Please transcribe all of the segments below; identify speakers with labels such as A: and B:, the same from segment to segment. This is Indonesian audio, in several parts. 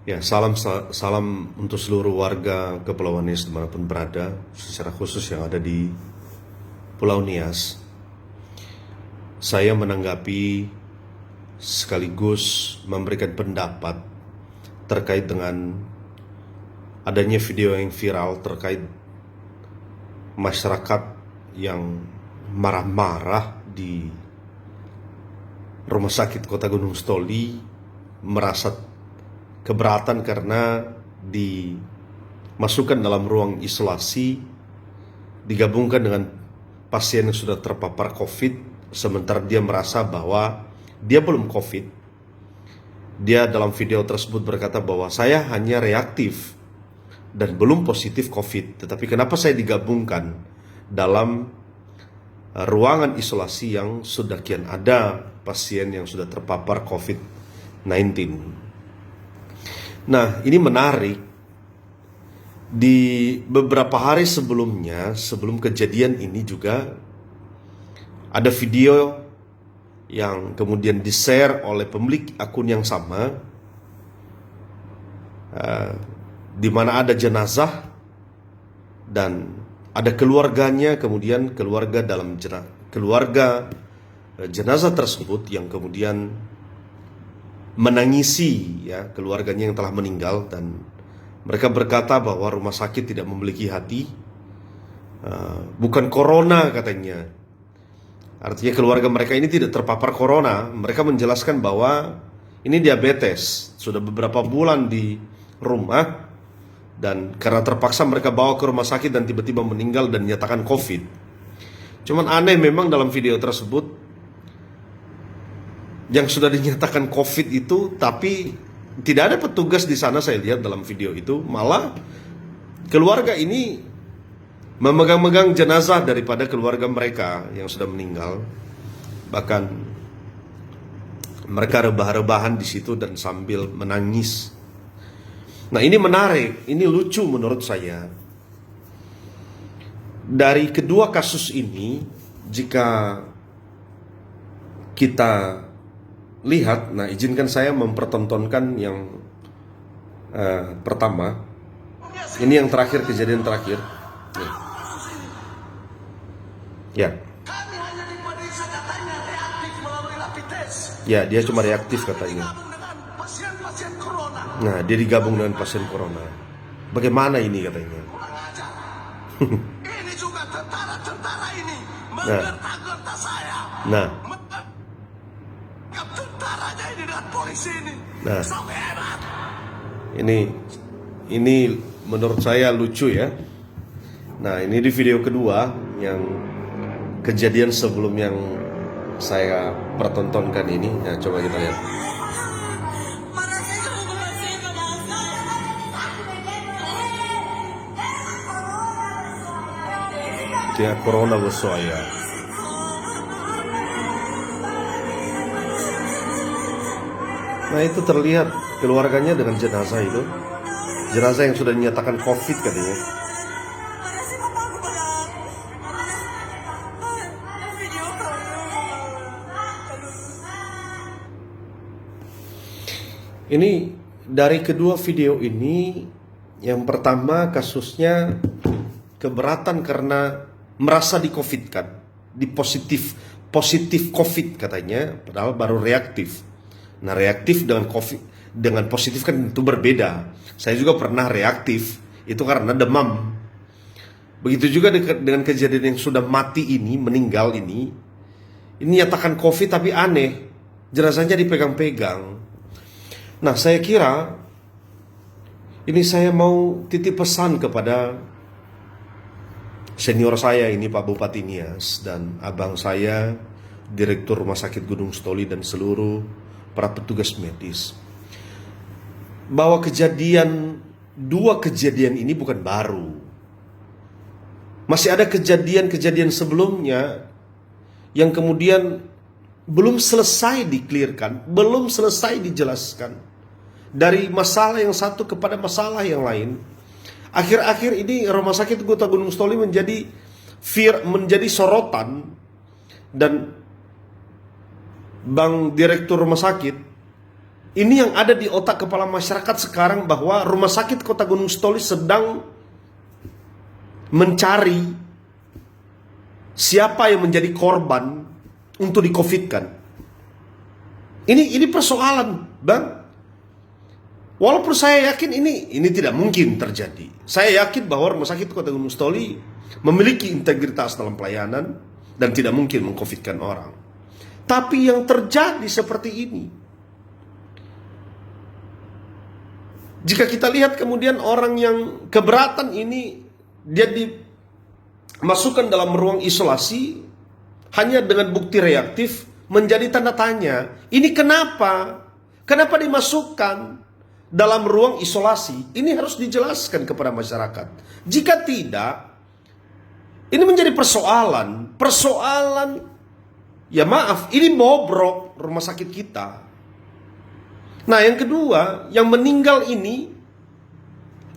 A: Ya, salam untuk seluruh warga Kepulauan Nias dimanapun berada, secara khusus yang ada di Pulau Nias. Saya menanggapi sekaligus memberikan pendapat terkait dengan adanya video yang viral terkait masyarakat yang marah-marah di Rumah Sakit Kota Gunung Stoli, merasa keberatan karena dimasukkan dalam ruang isolasi, digabungkan dengan pasien yang sudah terpapar COVID, sementara dia merasa bahwa dia belum COVID. Dia dalam video tersebut berkata bahwa saya hanya reaktif dan belum positif COVID, tetapi kenapa saya digabungkan dalam ruangan isolasi yang sudah kian ada pasien yang sudah terpapar COVID-19. Nah, ini menarik. Di beberapa hari sebelumnya, sebelum kejadian ini juga ada video yang kemudian di-share oleh pemilik akun yang sama, di mana ada jenazah dan ada keluarganya, kemudian keluarga jenazah tersebut yang kemudian menangisi ya keluarganya yang telah meninggal, dan mereka berkata bahwa rumah sakit tidak memiliki hati, bukan corona katanya. Artinya keluarga mereka ini tidak terpapar corona. Mereka menjelaskan bahwa ini diabetes, sudah beberapa bulan di rumah, dan karena terpaksa mereka bawa ke rumah sakit dan tiba-tiba meninggal dan dinyatakan COVID. Cuman aneh memang dalam video tersebut, yang sudah dinyatakan COVID itu, tapi tidak ada petugas di sana. Saya lihat dalam video itu malah keluarga ini memegang-megang jenazah daripada keluarga mereka yang sudah meninggal. Bahkan mereka rebah-rebahan di situ dan sambil menangis. Nah, ini menarik, ini lucu menurut saya. Dari kedua kasus ini, jika kita lihat, nah izinkan saya mempertontonkan yang pertama. Ini yang terakhir, kejadian terakhir. Nih. Ya. Ya, dia cuma reaktif katanya. Nah, dia digabung dengan pasien corona. Bagaimana ini katanya?
B: Ini juga tentara ini
A: Nah, nah,
B: tentaranya ini dan polisi ini.
A: nah,
B: Sampai hebat.
A: ini menurut saya lucu ya. Nah, ini di video kedua yang kejadian sebelum yang saya pertontonkan ini. Nah, coba kita lihat. Dia corona saya. Nah, itu terlihat keluarganya dengan jenazah itu. Jenazah yang sudah dinyatakan COVID katanya. Ini dari kedua video ini, yang pertama kasusnya keberatan karena merasa di-COVID-kan, positif COVID katanya, padahal baru reaktif. Nah, reaktif dengan COVID, dengan positif kan itu berbeda. Saya juga pernah reaktif, itu karena demam. Begitu juga dengan kejadian yang sudah mati ini, meninggal ini nyatakan COVID tapi aneh, jenazahnya dipegang-pegang. Nah, saya kira ini saya mau titip pesan kepada senior saya ini, Pak Bupati Nias, dan abang saya, Direktur Rumah Sakit Gunung Stoli, dan seluruh para petugas medis, bahwa dua kejadian ini bukan baru. Masih ada kejadian-kejadian sebelumnya yang kemudian belum selesai di-clearkan, belum selesai dijelaskan. Dari masalah yang satu kepada masalah yang lain. Akhir-akhir ini Rumah Sakit Kota Gunung Stoli menjadi sorotan, dan Bang Direktur Rumah Sakit Ini yang ada di otak kepala masyarakat sekarang, bahwa Rumah Sakit Kota Gunung Sitoli sedang mencari siapa yang menjadi korban untuk di-COVID-kan. Ini persoalan, Bang. Walaupun saya yakin ini tidak mungkin terjadi. Saya yakin bahwa Rumah Sakit Kota Gunung Sitoli memiliki integritas dalam pelayanan dan tidak mungkin meng-COVID-kan orang. Tapi yang terjadi seperti ini, jika kita lihat kemudian orang yang keberatan ini, dia dimasukkan dalam ruang isolasi hanya dengan bukti reaktif, menjadi tanda tanya. Ini kenapa? Kenapa dimasukkan dalam ruang isolasi? Ini harus dijelaskan kepada masyarakat. Jika tidak, ini menjadi persoalan. Ya maaf, ini bobrok rumah sakit kita. Nah, yang kedua, yang meninggal ini,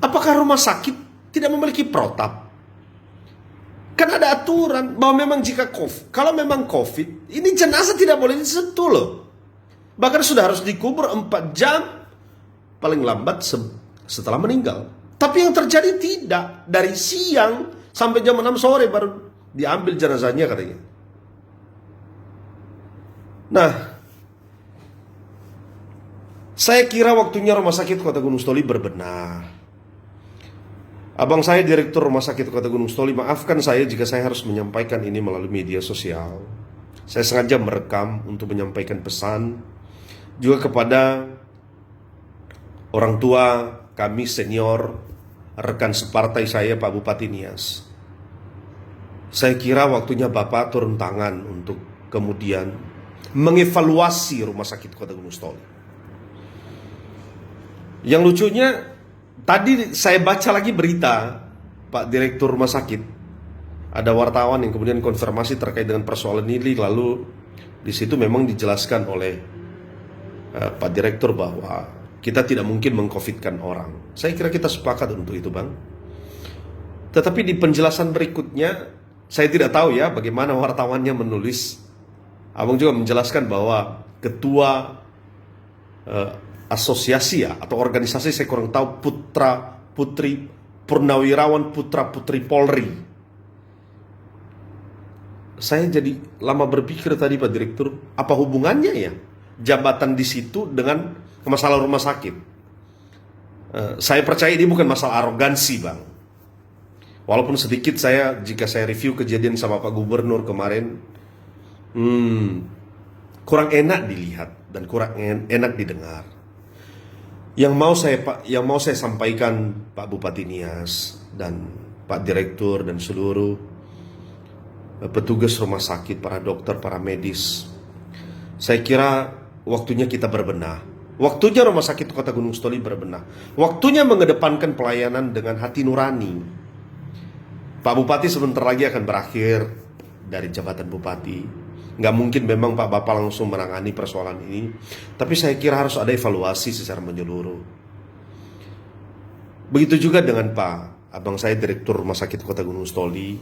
A: apakah rumah sakit tidak memiliki protap? Kan ada aturan bahwa memang jika kalau memang COVID, ini jenazah tidak boleh disentuh loh. Bahkan sudah harus dikubur 4 jam paling lambat setelah meninggal. Tapi yang terjadi tidak. Dari siang sampai jam 6 sore baru diambil jenazahnya katanya. Nah, saya kira waktunya Rumah Sakit Kota Gunung Sitoli berbenah. Abang saya Direktur Rumah Sakit Kota Gunung Sitoli, maafkan saya jika saya harus menyampaikan ini melalui media sosial. Saya sengaja merekam untuk menyampaikan pesan juga kepada orang tua kami senior, rekan separtai saya Pak Bupati Nias. Saya kira waktunya Bapak turun tangan untuk kemudian mengevaluasi Rumah Sakit Kota Gunung Sitoli. Yang lucunya, tadi saya baca lagi berita Pak Direktur Rumah Sakit. Ada wartawan yang kemudian konfirmasi terkait dengan persoalan ini, lalu di situ memang dijelaskan oleh Pak Direktur bahwa kita tidak mungkin meng-COVID-kan orang. Saya kira kita sepakat untuk itu, Bang. Tetapi di penjelasan berikutnya, saya tidak tahu ya bagaimana wartawannya menulis. Abang juga menjelaskan bahwa ketua asosiasi ya, atau organisasi, saya kurang tahu, Putri Purnawirawan Putra Putri Polri. Saya jadi lama berpikir tadi Pak Direktur, apa hubungannya ya jabatan di situ dengan masalah rumah sakit? Saya percaya ini bukan masalah arogansi, Bang. Walaupun sedikit jika saya review kejadian sama Pak Gubernur kemarin, kurang enak dilihat dan kurang enak didengar. Yang mau saya sampaikan Pak Bupati Nias dan Pak Direktur dan seluruh petugas rumah sakit, para dokter, para medis, saya kira waktunya kita berbenah. Waktunya Rumah Sakit Kota Gunung Sitoli berbenah. Waktunya mengedepankan pelayanan dengan hati nurani. Pak Bupati sebentar lagi akan berakhir dari jabatan Bupati. Nggak mungkin memang Pak Bapak langsung menangani persoalan ini. Tapi saya kira harus ada evaluasi secara menyeluruh. Begitu juga dengan Pak abang saya Direktur Rumah Sakit Kota Gunung Sitoli.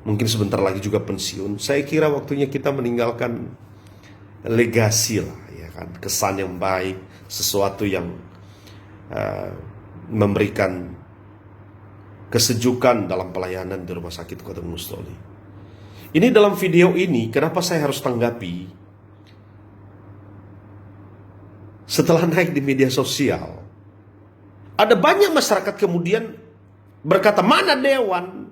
A: Mungkin sebentar lagi juga pensiun. Saya kira waktunya kita meninggalkan legasi lah, ya kan? Kesan yang baik, sesuatu yang memberikan kesejukan dalam pelayanan di Rumah Sakit Kota Gunung Sitoli. Ini dalam video ini, kenapa saya harus tanggapi? Setelah naik di media sosial, ada banyak masyarakat kemudian berkata, mana dewan,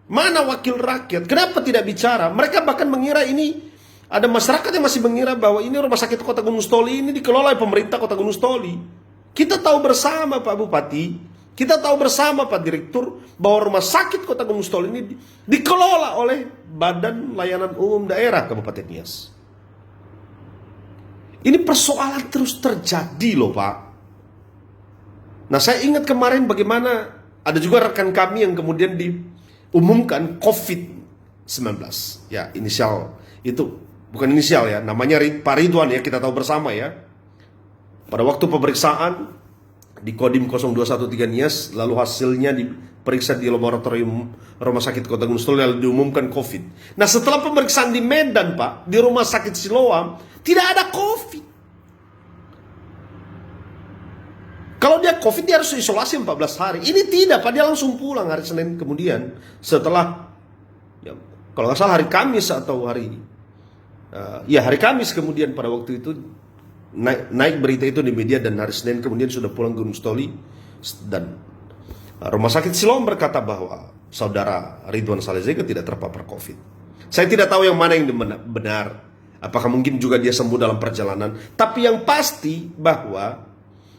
A: mana wakil rakyat, kenapa tidak bicara? Mereka bahkan mengira ini, ada masyarakat yang masih mengira bahwa ini Rumah Sakit Kota Gunung Sitoli ini dikelola oleh pemerintah Kota Gunung Sitoli. Kita tahu bersama Pak Bupati, kita tahu bersama Pak Direktur, bahwa Rumah Sakit Kota Gunung Sitoli ini dikelola oleh Badan Layanan Umum Daerah Kabupaten Nias. Ini persoalan terus terjadi loh Pak. Nah, saya ingat kemarin bagaimana ada juga rekan kami yang kemudian diumumkan COVID-19. Ya, inisial itu, bukan inisial ya, namanya Pak Ridwan ya, kita tahu bersama ya. Pada waktu pemeriksaan di Kodim 0213 Nias, lalu hasilnya diperiksa di laboratorium Rumah Sakit Kota Gunung Sitoli, lalu diumumkan COVID. Nah, setelah pemeriksaan di Medan Pak, di Rumah Sakit Siloam, tidak ada COVID. Kalau dia COVID dia harus isolasi 14 hari. Ini tidak, Pak, dia langsung pulang hari Senin kemudian setelah ya, kalau nggak salah hari Kamis atau hari hari Kamis kemudian pada waktu itu naik berita itu di media, dan hari Senin kemudian sudah pulang Gunung Stoli, dan Rumah Sakit Siloam berkata bahwa saudara Ridwan Saleh tidak terpapar COVID. Saya tidak tahu yang mana yang benar. Apakah mungkin juga dia sembuh dalam perjalanan? Tapi yang pasti bahwa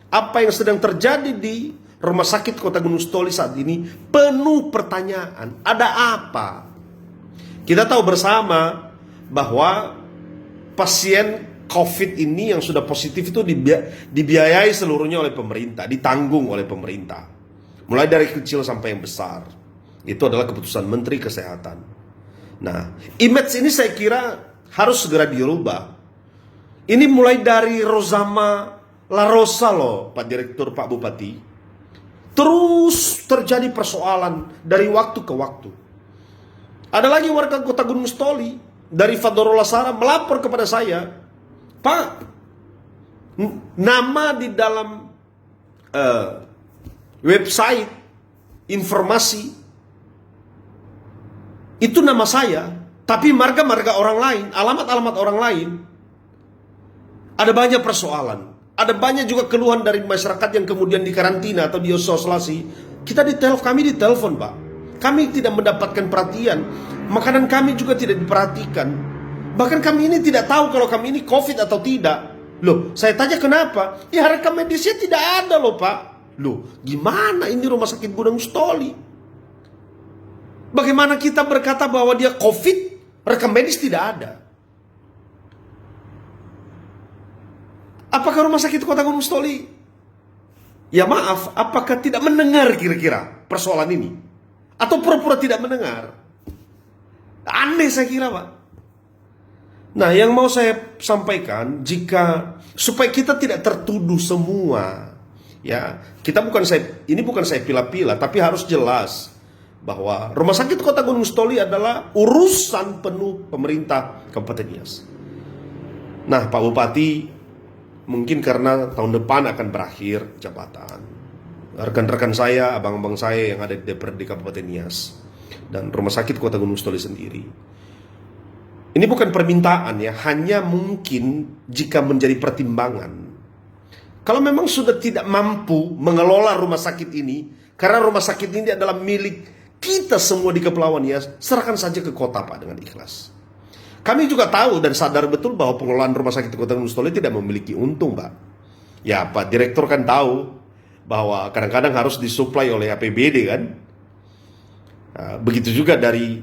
A: apa yang sedang terjadi di Rumah Sakit Kota Gunung Stoli saat ini penuh pertanyaan. Ada apa? Kita tahu bersama bahwa pasien COVID ini yang sudah positif itu dibiayai seluruhnya oleh pemerintah, ditanggung oleh pemerintah. Mulai dari kecil sampai yang besar. Itu adalah keputusan Menteri Kesehatan. Nah, image ini saya kira harus segera dirubah. Ini mulai dari Rozama La Rosa loh, Pak Direktur, Pak Bupati. Terus terjadi persoalan dari waktu ke waktu. Ada lagi warga Kota Gunung Stoli dari Fadorul Lasara melapor kepada saya, Pak, nama di dalam website informasi itu nama saya, tapi marga-marga orang lain, alamat-alamat orang lain. Ada banyak persoalan. Ada banyak juga keluhan dari masyarakat yang kemudian dikarantina atau diisolasi. Kami ditelepon, Pak. Kami tidak mendapatkan perhatian. Makanan kami juga tidak diperhatikan. Bahkan kami ini tidak tahu kalau kami ini COVID atau tidak. Loh, saya tanya kenapa? Ya rekam medisnya tidak ada loh, Pak. Loh, gimana ini Rumah Sakit Gunung Stoli? Bagaimana kita berkata bahwa dia COVID, rekam medis tidak ada? Apakah Rumah Sakit Kota Gunung Stoli, ya maaf, apakah tidak mendengar kira-kira persoalan ini? Atau pura-pura tidak mendengar? Aneh saya kira, Pak. Nah, yang mau saya sampaikan, supaya kita tidak tertuduh semua, ya, ini bukan saya pila-pila, tapi harus jelas bahwa Rumah Sakit Kota Gunung Stoli adalah urusan penuh pemerintah Kabupaten Nias. Nah, Pak Bupati, mungkin karena tahun depan akan berakhir jabatan, rekan-rekan saya, abang-abang saya yang ada di DPRD Kabupaten Nias dan Rumah Sakit Kota Gunung Stoli sendiri, ini bukan permintaan ya, hanya mungkin jika menjadi pertimbangan. Kalau memang sudah tidak mampu mengelola rumah sakit ini, karena rumah sakit ini adalah milik kita semua di Kepulauan Nias, serahkan saja ke kota, Pak, dengan ikhlas. Kami juga tahu dan sadar betul bahwa pengelolaan Rumah Sakit Kota Gunung Stoli tidak memiliki untung, Pak. Ya, Pak Direktur kan tahu bahwa kadang-kadang harus disuplai oleh APBD kan. Begitu juga dari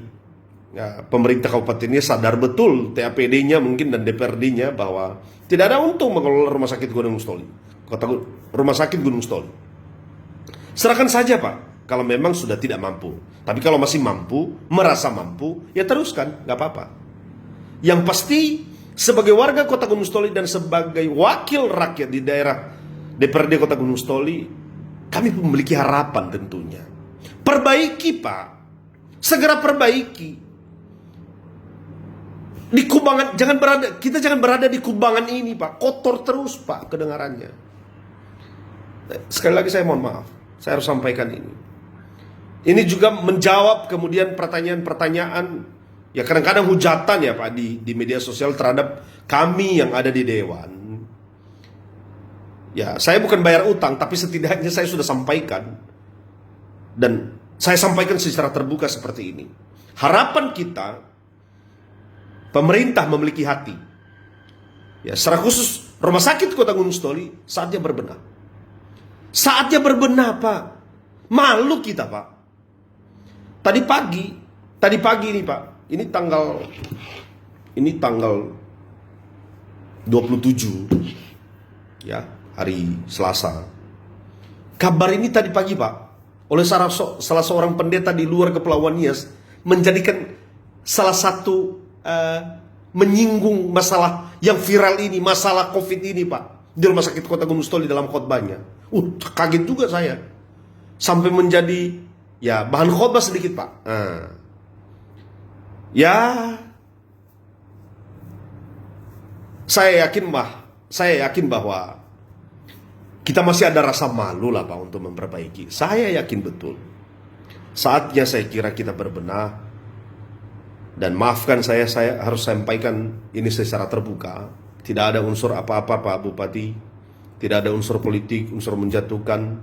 A: pemerintah kabupaten ini sadar betul, TAPD-nya mungkin dan DPRD-nya, bahwa tidak ada untung mengelola Rumah Sakit Gunung Stoli, Rumah Sakit Gunung Stoli. Serahkan saja, Pak, kalau memang sudah tidak mampu. Tapi kalau masih mampu, merasa mampu, ya teruskan, nggak apa-apa. Yang pasti sebagai warga Kota Gunung Stoli dan sebagai wakil rakyat di daerah DPRD Kota Gunung Stoli, kami memiliki harapan tentunya. Perbaiki, Pak. Segera perbaiki. Di kubangan, kita jangan berada di kubangan ini, Pak. Kotor terus, Pak, kedengarannya. Sekali lagi saya mohon maaf, saya harus sampaikan ini. Ini juga menjawab kemudian pertanyaan-pertanyaan, ya kadang-kadang hujatan ya, Pak, di media sosial terhadap kami yang ada di Dewan. Ya, saya bukan bayar utang, tapi setidaknya saya sudah sampaikan. Dan saya sampaikan secara terbuka seperti ini. Harapan kita, pemerintah memiliki hati. Ya, secara khusus Rumah Sakit Kota Gunung Stoli saatnya berbenah. Saatnya berbenah, Pak. Malu kita, Pak. Tadi pagi ini, Pak. Ini tanggal 27 ya, hari Selasa. Kabar ini tadi pagi, Pak, oleh salah seorang pendeta di luar Kepulauan Nias, menjadikan salah satu menyinggung masalah yang viral ini, masalah COVID ini, Pak, di Rumah Sakit Kota Gunung Stoli dalam khotbahnya. Kaget juga saya. Sampai menjadi ya bahan khotbah sedikit, Pak. Ya, saya yakin bahwa kita masih ada rasa malu lah Pak untuk memperbaiki. Saya yakin betul saatnya saya kira kita berbenah. Dan maafkan saya harus sampaikan ini secara terbuka. Tidak ada unsur apa-apa Pak Bupati. Tidak ada unsur politik, unsur menjatuhkan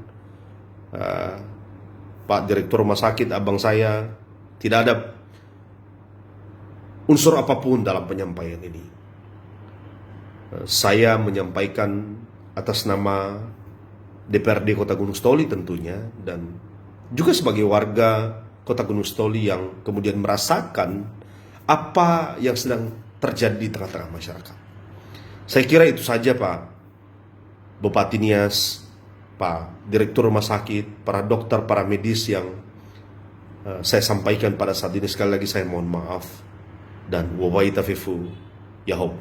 A: Pak Direktur Rumah Sakit, abang saya. Tidak ada unsur apapun dalam penyampaian ini. Saya menyampaikan atas nama DPRD Kota Gunung Sitoli tentunya, dan juga sebagai warga Kota Gunung Sitoli yang kemudian merasakan apa yang sedang terjadi di tengah-tengah masyarakat. Saya kira itu saja Pak Bupati Nias, Pak Direktur Rumah Sakit, para dokter, para medis yang saya sampaikan pada saat ini. Sekali lagi saya mohon maaf dan wabillahi taufiq ya Hob.